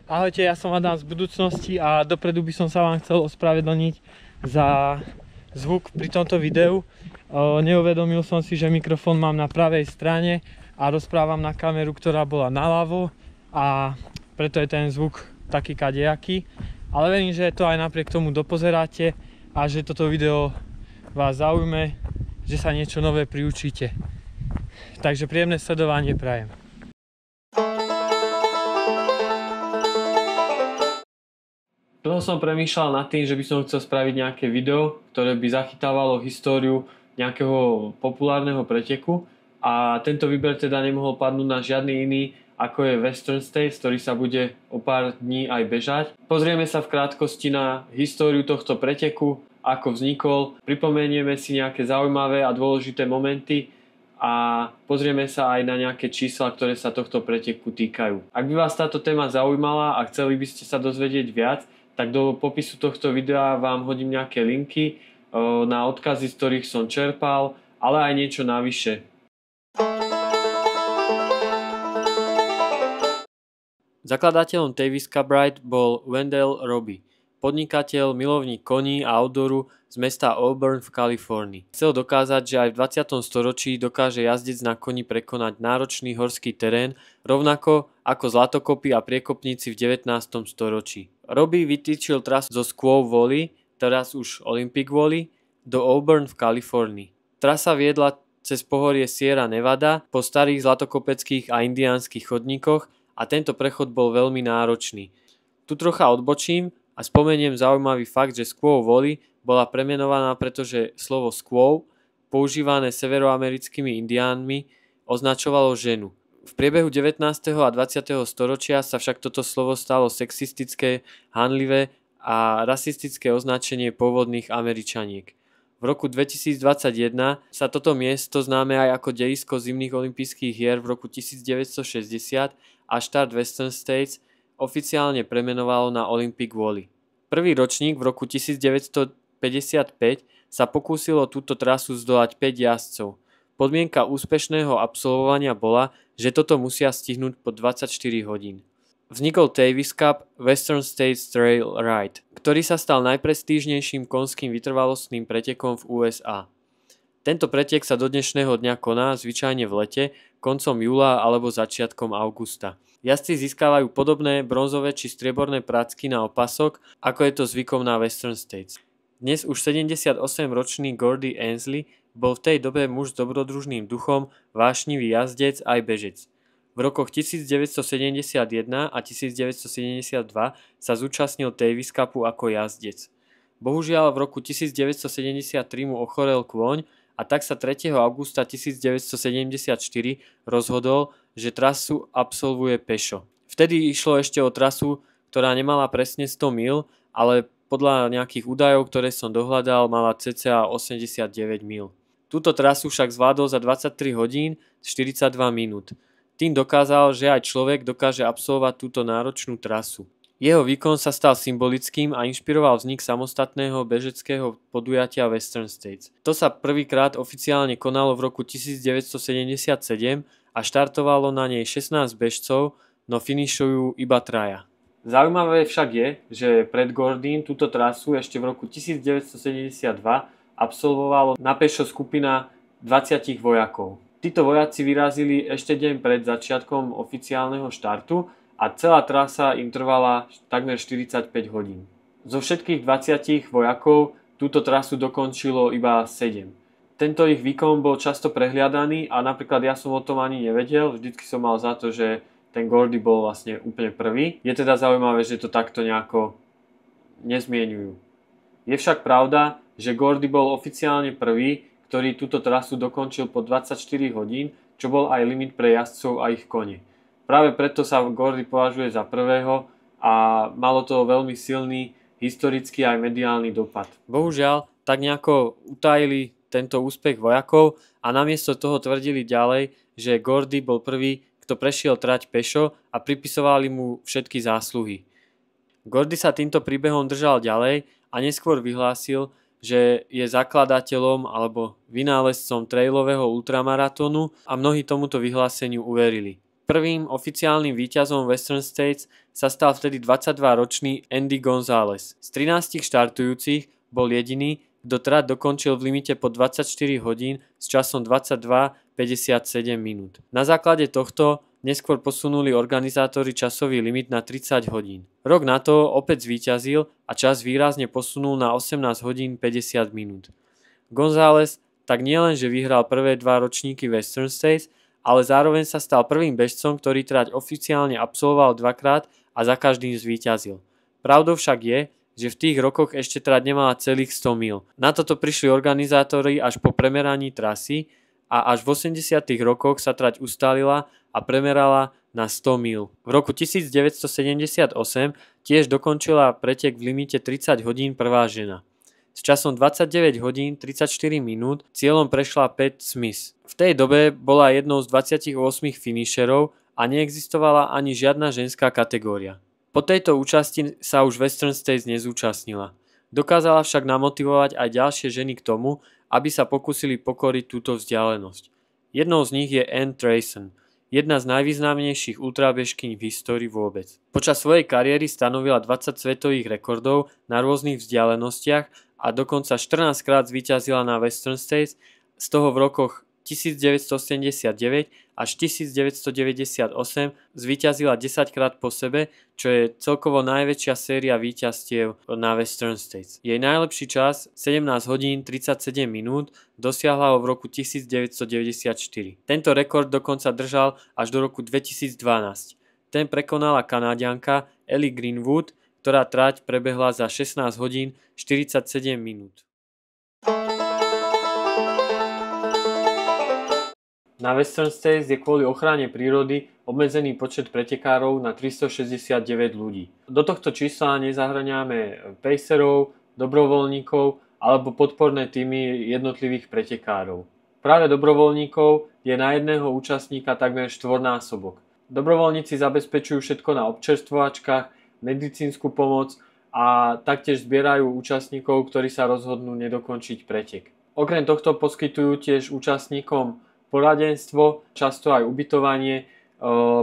Ahojte, ja som Adam z budúcnosti a dopredu by som sa vám chcel ospravedlniť za zvuk pri tomto videu. Neuvedomil som si, že mikrofón mám na pravej strane a rozprávam na kameru, ktorá bola naľavo, a preto je ten zvuk taký kadejaký. Ale verím, že to aj napriek tomu dopozeráte a že toto video vás zaujme, že sa niečo nové priučíte. Takže príjemné sledovanie prajem. Dlho som premýšľal nad tým, že by som chcel spraviť nejaké video, ktoré by zachytávalo históriu nejakého populárneho preteku, a tento výber teda nemohol padnúť na žiadny iný, ako je Western States, ktorý sa bude o pár dní aj bežať. Pozrieme sa v krátkosti na históriu tohto preteku, ako vznikol, pripomenieme si nejaké zaujímavé a dôležité momenty a pozrieme sa aj na nejaké čísla, ktoré sa tohto preteku týkajú. Ak by vás táto téma zaujímala a chceli by ste sa dozvedieť viac, tak do popisu tohto videa vám hodím nejaké linky na odkazy, z ktorých som čerpal, ale aj niečo navyše. Zakladateľom Davis Cup Ride bol Wendell Robey, podnikateľ, milovník koní a outdooru z mesta Auburn v Kalifornii. Chcel dokázať, že aj v 20. storočí dokáže jazdec na koni prekonať náročný horský terén, rovnako ako zlatokopy a priekopníci v 19. storočí. Robey vytýčil trasu zo Squaw Valley, teraz už Olympic Valley, do Auburn v Kalifornii. Trasa viedla cez pohorie Sierra Nevada po starých zlatokopeckých a indiánskych chodníkoch a tento prechod bol veľmi náročný. Tu trocha odbočím a spomeniem zaujímavý fakt, že Squaw Valley bola premenovaná, pretože slovo squaw, používané severoamerickými indiánmi, označovalo ženu. V priebehu 19. a 20. storočia sa však toto slovo stalo sexistické, hanlivé a rasistické označenie pôvodných Američaniek. V roku 2021 sa toto miesto, známe aj ako dejisko zimných olympijských hier v roku 1960 a štart Western States, oficiálne premenovalo na Olympic Valley. Prvý ročník v roku 1955 sa pokúsilo túto trasu zdolať 5 jazdcov. Podmienka úspešného absolvovania bola, že toto musia stihnúť po 24 hodín. Vznikol Davis Cup Western States Trail Ride, ktorý sa stal najprestížnejším konským vytrvalostným pretekom v USA. Tento pretek sa do dnešného dňa koná zvyčajne v lete, koncom júla alebo začiatkom augusta. Jazdci získavajú podobné bronzové či strieborné pracky na opasok, ako je to zvykom na Western States. Dnes už 78-ročný Gordy Ainsleigh bol v tej dobe muž s dobrodružným duchom, vášnivý jazdec aj bežec. V rokoch 1971 a 1972 sa zúčastnil Davis Cupu ako jazdec. Bohužiaľ v roku 1973 mu ochorel kôň a tak sa 3. augusta 1974 rozhodol, že trasu absolvuje pešo. Vtedy išlo ešte o trasu, ktorá nemala presne 100 mil, ale podľa nejakých údajov, ktoré som dohľadal, mala cca 89 mil. Túto trasu však zvládol za 23 hodín 42 minút. Tým dokázal, že aj človek dokáže absolvovať túto náročnú trasu. Jeho výkon sa stal symbolickým a inšpiroval vznik samostatného bežeckého podujatia Western States. To sa prvýkrát oficiálne konalo v roku 1977 a štartovalo na nej 16 bežcov, no finišujú iba traja. Zaujímavé však je, že pred Gordym túto trasu ešte v roku 1972 absolvovalo na pešo skupina 20 vojakov. Títo vojaci vyrazili ešte deň pred začiatkom oficiálneho štartu a celá trasa im trvala takmer 45 hodín. Zo všetkých 20 vojakov túto trasu dokončilo iba 7. Tento ich výkon bol často prehliadaný a napríklad ja som o tom ani nevedel, vždycky som mal za to, že ten Gordy bol vlastne úplne prvý. Je teda zaujímavé, že to takto nejako nezmieňujú. Je však pravda, že Gordy bol oficiálne prvý, ktorý túto trasu dokončil po 24 hodín, čo bol aj limit pre jazdcov a ich kone. Práve preto sa Gordy považuje za prvého a malo to veľmi silný historický aj mediálny dopad. Bohužiaľ, tak nejako utajili tento úspech vojakov a namiesto toho tvrdili ďalej, že Gordy bol prvý, kto prešiel trať pešo a pripisovali mu všetky zásluhy. Gordy sa týmto príbehom držal ďalej a neskôr vyhlásil, že je zakladateľom alebo vynálezcom trailového ultramaratónu a mnohí tomuto vyhláseniu uverili. Prvým oficiálnym víťazom Western States sa stal vtedy 22-ročný Andy González. Z 13 štartujúcich bol jediný, kto trať dokončil v limite po 24 hodín s časom 22:57 minút. Na základe tohto neskôr posunuli organizátori časový limit na 30 hodín. Rok na to opäť zvíťazil a čas výrazne posunul na 18 hodín 50 minút. González tak nielenže vyhral prvé dva ročníky Western States, ale zároveň sa stal prvým bežcom, ktorý trať oficiálne absolvoval dvakrát a za každým zvíťazil. Pravdou však je, že v tých rokoch ešte trať nemala celých 100 míl. Na toto prišli organizátori až po premeraní trasy a až v 80. rokoch sa trať ustálila a premerala na 100 míl. V roku 1978 tiež dokončila pretek v limite 30 hodín prvá žena. S časom 29 hodín 34 minút cieľom prešla Pat Smith. V tej dobe bola jednou z 28 finisherov a neexistovala ani žiadna ženská kategória. Po tejto účasti sa už Western States nezúčastnila. Dokázala však namotivovať aj ďalšie ženy k tomu, aby sa pokúsili pokoriť túto vzdialenosť. Jednou z nich je Ann Trason, jedna z najvýznamnejších ultrabežkyň v histórii vôbec. Počas svojej kariéry stanovila 20 svetových rekordov na rôznych vzdialenostiach a dokonca 14 krát zvíťazila na Western States, z toho v rokoch 1979 až 1998 zvíťazila 10 krát po sebe, čo je celkovo najväčšia séria víťazstiev na Western States. Jej najlepší čas 17 hodín 37 minút dosiahla ho v roku 1994. Tento rekord dokonca držal až do roku 2012. Ten prekonala Kanáďanka Ellie Greenwood, ktorá trať prebehla za 16 hodín 47 minút. Na Western States je kvôli ochrane prírody obmedzený počet pretekárov na 369 ľudí. Do tohto čísla nezahŕňame pacerov, dobrovoľníkov alebo podporné týmy jednotlivých pretekárov. Práve dobrovoľníkov je na jedného účastníka takmer štvornásobok. Dobrovoľníci zabezpečujú všetko na občerstvovačkách, medicínsku pomoc a taktiež zbierajú účastníkov, ktorí sa rozhodnú nedokončiť pretek. Okrem tohto poskytujú tiež účastníkom poradenstvo, často aj ubytovanie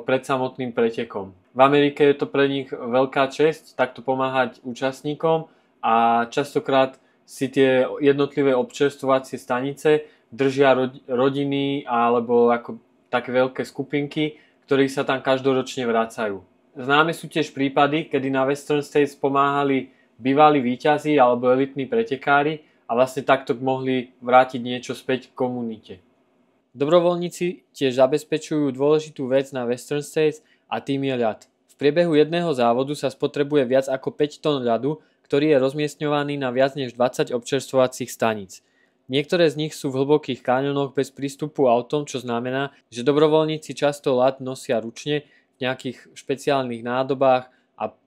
pred samotným pretekom. V Amerike je to pre nich veľká česť takto pomáhať účastníkom a častokrát si tie jednotlivé občerstvovacie stanice držia rodiny alebo ako také veľké skupinky, ktorí sa tam každoročne vracajú. Známe sú tiež prípady, kedy na Western States pomáhali bývalí víťazi alebo elitní pretekári a vlastne takto mohli vrátiť niečo späť k komunite. Dobrovoľníci tiež zabezpečujú dôležitú vec na Western States a tým je ľad. V priebehu jedného závodu sa spotrebuje viac ako 5 tón ľadu, ktorý je rozmiestňovaný na viac než 20 občerstvovacích staníc. Niektoré z nich sú v hlbokých kaňonoch bez prístupu autom, čo znamená, že dobrovoľníci často ľad nosia ručne v nejakých špeciálnych nádobách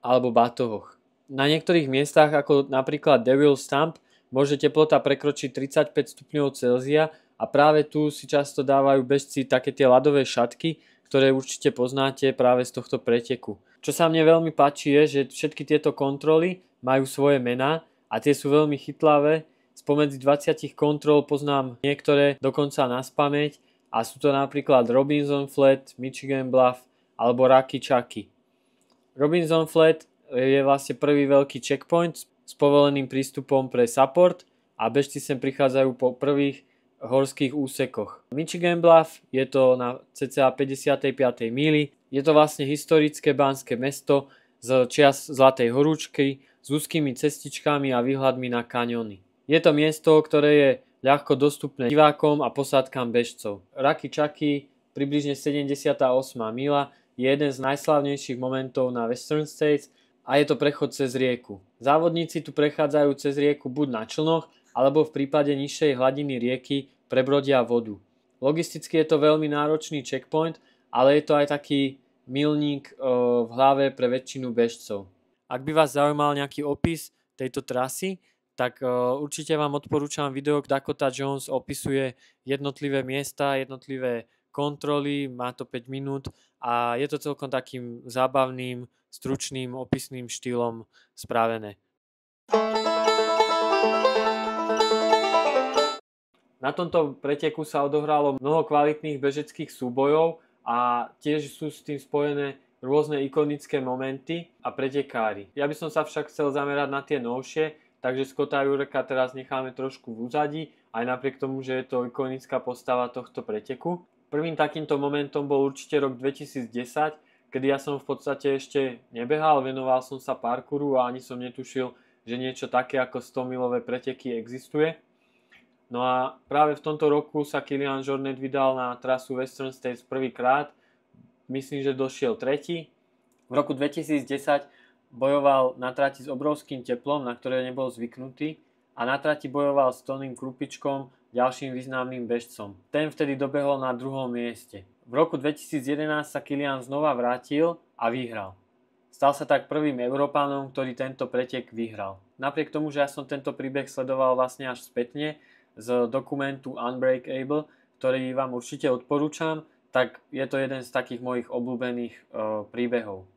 alebo batohoch. Na niektorých miestach, ako napríklad Devil's Stump, môže teplota prekročiť 35 stupňov Celzia a práve tu si často dávajú bežci také tie ľadové šatky, ktoré určite poznáte práve z tohto preteku. Čo sa mne veľmi páči je, že všetky tieto kontroly majú svoje mená a tie sú veľmi chytlavé. Spomedzi 20 kontrol poznám niektoré dokonca naspamäť a sú to napríklad Robinson Flat, Michigan Bluff alebo Rocky Chucky. Robinson Flat je vlastne prvý veľký checkpoint s povoleným prístupom pre support a bežci sem prichádzajú po prvých horských úsekoch. Michigan Bluff je to na cca 55. míli. Je to vlastne historické banské mesto z čias Zlatej horúčky s úzkými cestičkami a výhľadmi na kaňony. Je to miesto, ktoré je ľahko dostupné divákom a posádkam bežcov. Rocky Chucky, približne 78. míla, je jeden z najslávnejších momentov na Western States a je to prechod cez rieku. Závodníci tu prechádzajú cez rieku buď na člnoch, alebo v prípade nižšej hladiny rieky prebrodia vodu. Logisticky je to veľmi náročný checkpoint, ale je to aj taký milník v hlave pre väčšinu bežcov. Ak by vás zaujímal nejaký opis tejto trasy, tak určite vám odporúčam video, kde Dakota Jones opisuje jednotlivé miesta, jednotlivé kontroly, má to 5 minút a je to celkom takým zábavným, stručným, opisným štýlom spravené. Na tomto preteku sa odohralo mnoho kvalitných bežeckých súbojov a tiež sú s tým spojené rôzne ikonické momenty a pretekári. Ja by som sa však chcel zamerať na tie novšie, takže Scotta Jureka teraz necháme trošku v úzadí, aj napriek tomu, že je to ikonická postava tohto preteku. Prvým takýmto momentom bol určite rok 2010, kedy ja som v podstate ešte nebehal, venoval som sa parkouru a ani som netušil, že niečo také ako 100-milové preteky existuje. No a práve v tomto roku sa Kilian Jornet vydal na trasu Western States prvýkrát, myslím, že došiel tretí. V roku 2010 bojoval na trati s obrovským teplom, na ktoré nebol zvyknutý, a na trati bojoval s Tonym Krupičkom, ďalším významným bežcom. Ten vtedy dobehol na druhom mieste. V roku 2011 sa Kilian znova vrátil a vyhral. Stal sa tak prvým Európanom, ktorý tento pretek vyhral. Napriek tomu, že ja som tento príbeh sledoval vlastne až spätne z dokumentu Unbreakable, ktorý vám určite odporúčam, tak je to jeden z takých mojich obľúbených príbehov.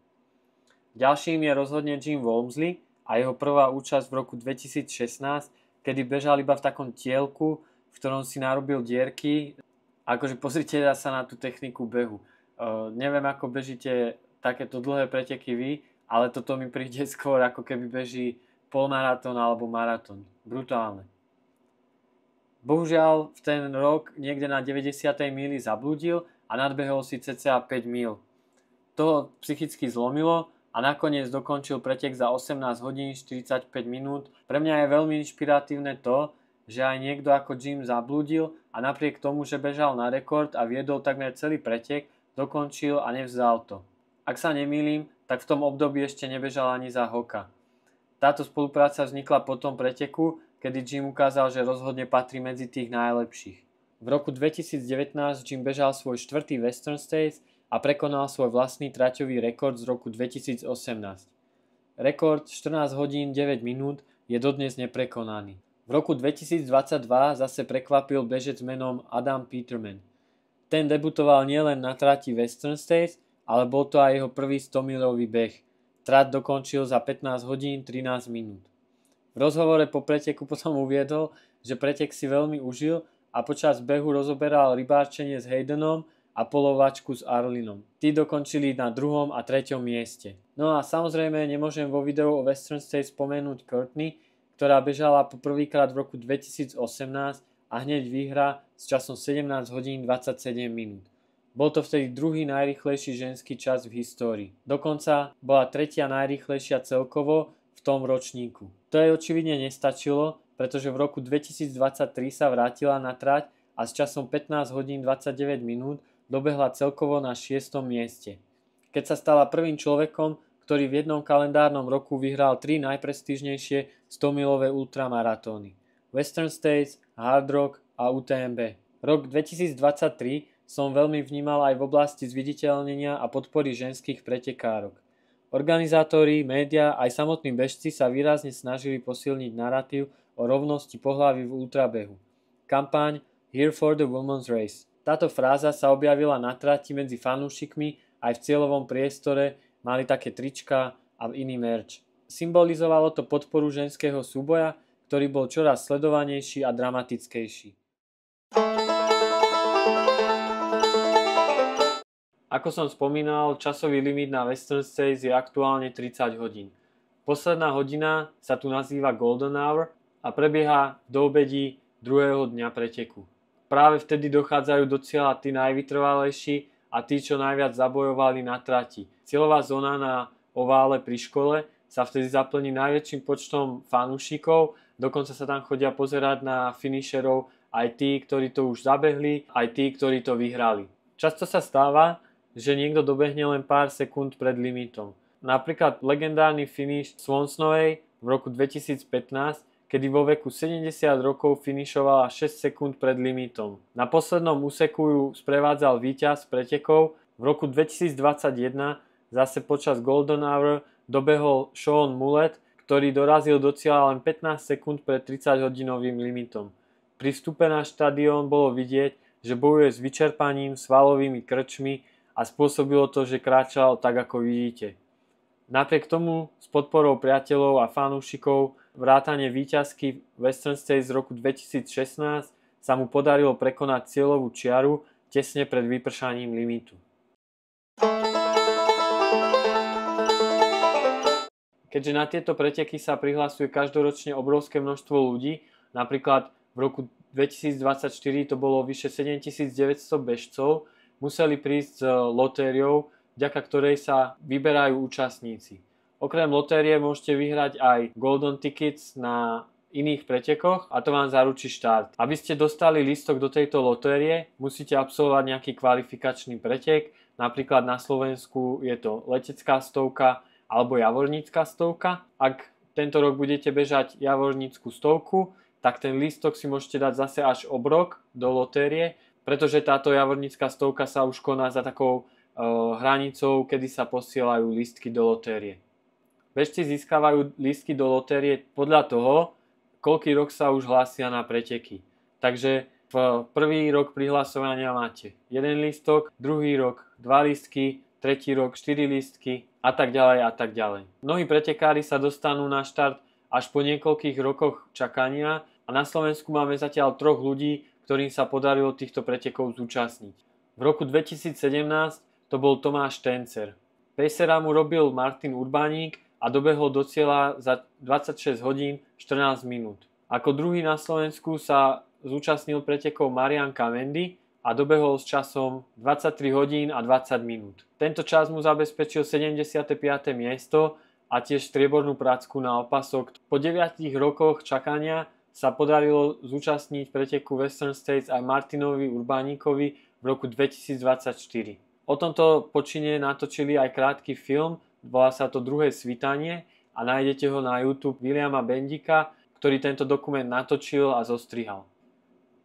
Ďalším je rozhodne Jim Walmsley a jeho prvá účasť v roku 2016, kedy bežal iba v takom tielku, v ktorom si narobil dierky. Akože pozrite sa na tú techniku behu. Neviem, ako bežíte takéto dlhé preteky vy, ale toto mi príde skôr, ako keby beží polmaratón alebo maratón. Brutálne. Bohužiaľ v ten rok niekde na 90. míli zablúdil a nadbehol si cca 5 míl. To psychicky zlomilo a nakoniec dokončil pretek za 18 hodín 45 minút. Pre mňa je veľmi inšpiratívne to, že aj niekto ako Jim zablúdil a napriek tomu, že bežal na rekord a viedol takmer celý pretek, dokončil a nevzdal to. Ak sa nemýlim, tak v tom období ešte nebežal ani za Hoka. Táto spolupráca vznikla po tom preteku, kedy Jim ukázal, že rozhodne patrí medzi tých najlepších. V roku 2019 Jim bežal svoj 4. Western States a prekonal svoj vlastný traťový rekord z roku 2018. Rekord 14 hodín 9 minút je dodnes neprekonaný. V roku 2022 zase prekvapil bežec menom Adam Peterman. Ten debutoval nielen na trati Western States, ale bol to aj jeho prvý 100-milový beh. Trať dokončil za 15 hodín 13 minút. V rozhovore po preteku potom uviedol, že pretek si veľmi užil a počas behu rozoberal rybárčenie s Haydenom a polovačku s Arlinom. Tí dokončili na 2. a 3. mieste. No a samozrejme nemôžem vo videu o Western States spomenúť Courtney, ktorá bežala poprvýkrát v roku 2018 a hneď vyhra s časom 17 hodín 27 minút. Bol to vtedy druhý najrýchlejší ženský čas v histórii. Dokonca bola tretia najrýchlejšia celkovo v tom ročníku. To jej očividne nestačilo, pretože v roku 2023 sa vrátila na trať a s časom 15 hodín 29 minút dobehla celkovo na 6. mieste. Keď sa stala prvým človekom, ktorý v jednom kalendárnom roku vyhral 3 najprestížnejšie 100-milové ultramaratóny. Western States, Hard Rock a UTMB. Rok 2023 som veľmi vnímal aj v oblasti zviditeľnenia a podpory ženských pretekárok. Organizátori, média aj samotní bežci sa výrazne snažili posilniť narratív o rovnosti pohlaví v ultrabehu. Kampaň Here for the Women's Race. Táto fráza sa objavila na trati medzi fanúšikmi aj v cieľovom priestore, mali také trička a iný merch. Symbolizovalo to podporu ženského súboja, ktorý bol čoraz sledovanejší a dramatickejší. Ako som spomínal, časový limit na Western States je aktuálne 30 hodín. Posledná hodina sa tu nazýva Golden Hour a prebieha do obedí druhého dňa preteku. Práve vtedy dochádzajú do cieľa tí najvytrvalejší a tí, čo najviac zabojovali na trati. Cieľová zóna na ovále pri škole sa vtedy zaplní najväčším počtom fanúšikov, dokonca sa tam chodia pozerať na finisherov aj tí, ktorí to už zabehli, aj tí, ktorí to vyhrali. Často sa stáva, že niekto dobehne len pár sekúnd pred limitom. Napríklad legendárny finish Swansnovej v roku 2015, kedy vo veku 70 rokov finišovala 6 sekúnd pred limitom. Na poslednom úseku ju sprevádzal víťaz pretekov. V roku 2021 zase počas Golden Hour dobehol Sean Mullet, ktorý dorazil do cieľa len 15 sekúnd pred 30-hodinovým limitom. Pri vstupe na štadión bolo vidieť, že bojuje s vyčerpaním, svalovými krčmi a spôsobilo to, že kráčal tak, ako vidíte. Napriek tomu s podporou priateľov a fanúšikov vrátane víťazky Western States z roku 2016 sa mu podarilo prekonať cieľovú čiaru tesne pred vypršaním limitu. Keďže na tieto preteky sa prihlasuje každoročne obrovské množstvo ľudí, napríklad v roku 2024 to bolo vyše 7900 bežcov, museli prísť s lotériou, vďaka ktorej sa vyberajú účastníci. Okrem lotérie môžete vyhrať aj Golden Tickets na iných pretekoch a to vám zaručí štart. Aby ste dostali lístok do tejto lotérie, musíte absolvovať nejaký kvalifikačný pretek, napríklad na Slovensku je to letecká stovka alebo javornícka stovka. Ak tento rok budete bežať javornícku stovku, tak ten lístok si môžete dať zase až obrok do lotérie, pretože táto javornícka stovka sa už koná za takou hranicou, kedy sa posielajú lístky do lotérie. Bežci získavajú lístky do lotérie podľa toho, koľký rok sa už hlásia na preteky. Takže v prvý rok prihlasovania máte 1 lístok, druhý rok 2 lístky, tretí rok 4 lístky a tak ďalej a tak ďalej. Mnohí pretekári sa dostanú na štart až po niekoľkých rokoch čakania a na Slovensku máme zatiaľ 3 ľudí, ktorým sa podarilo týchto pretekov zúčastniť. V roku 2017 to bol Tomáš Tencer. Pacera mu robil Martin Urbáník a dobehol do cieľa za 26 hodín 14 minút. Ako druhý na Slovensku sa zúčastnil pretekov Marian Cavendy a dobehol s časom 23 hodín a 20 minút. Tento čas mu zabezpečil 75. miesto a tiež striebornú pracku na opasok. Po 9 rokoch čakania sa podarilo zúčastniť preteku Western States aj Martinovi Urbánikovi v roku 2024. O tomto počine natočili aj krátky film, volá sa to Druhé svitanie a nájdete ho na YouTube Williama Bendika, ktorý tento dokument natočil a zostrihal.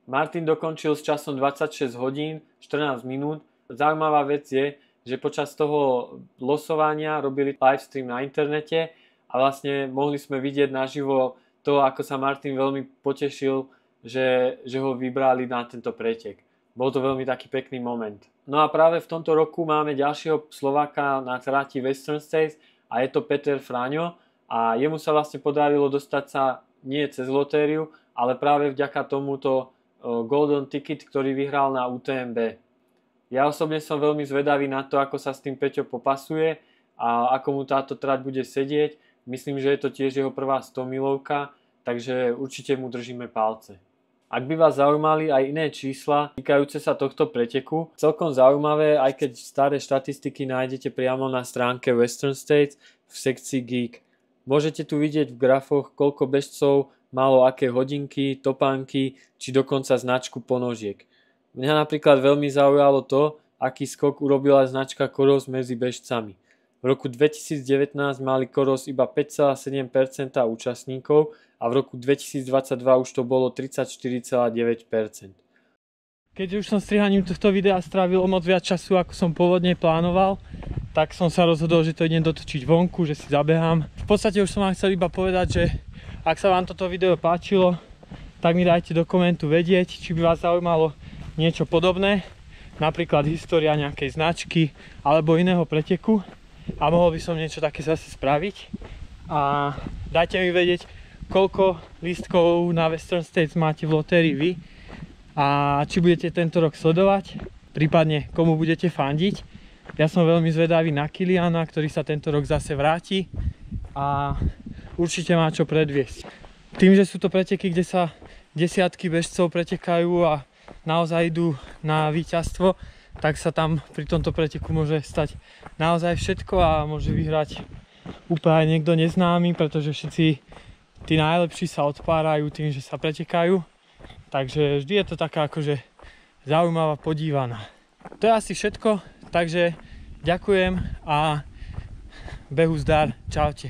Martin dokončil s časom 26 hodín 14 minút. Zaujímavá vec je, že počas toho losovania robili livestream na internete a vlastne mohli sme vidieť naživo to, ako sa Martin veľmi potešil, že ho vybrali na tento pretek. Bol to veľmi taký pekný moment. No a práve v tomto roku máme ďalšieho Slováka na trati Western States a je to Peter Fraňo a jemu sa vlastne podarilo dostať sa nie cez lotériu, ale práve vďaka tomuto Golden Ticket, ktorý vyhral na UTMB. Ja osobne som veľmi zvedavý na to, ako sa s tým Peťo popasuje a ako mu táto trať bude sedieť. Myslím, že je to tiež jeho prvá 100-milovka, takže určite mu držíme palce. Ak by vás zaujímali aj iné čísla týkajúce sa tohto preteku, celkom zaujímavé, aj keď staré štatistiky nájdete priamo na stránke Western States v sekcii Geek. Môžete tu vidieť v grafoch, koľko bežcov malo aké hodinky, topánky, či dokonca značku ponožiek. Mňa napríklad veľmi zaujalo to, aký skok urobila značka Coros medzi bežcami. V roku 2019 mali Coros iba 5,7% účastníkov a v roku 2022 už to bolo 34,9%. Keďže už som strihaním tohto videa strávil o moc viac času, ako som pôvodne plánoval, tak som sa rozhodol, že to idem dotočiť vonku, že si zabehám. V podstate už som vám chcel iba povedať, že ak sa vám toto video páčilo, tak mi dajte do komentu vedieť, či by vás zaujímalo niečo podobné, napríklad história nejakej značky alebo iného preteku a mohol by som niečo také zase spraviť. A dajte mi vedieť, koľko lístkov na Western States máte v lotérii vy a či budete tento rok sledovať, prípadne komu budete fandiť. Ja som veľmi zvedavý na Kiliana, ktorý sa tento rok zase vráti a určite má čo predviesť. Tým, že sú to preteky, kde sa desiatky bežcov pretekajú a naozaj idú na víťazstvo, tak sa tam pri tomto preteku môže stať naozaj všetko a môže vyhrať úplne niekto neznámy, pretože všetci tí najlepší sa odpárajú tým, že sa pretekajú. Takže vždy je to taká akože zaujímavá podívaná. To je asi všetko, takže ďakujem a behu zdar, čaute.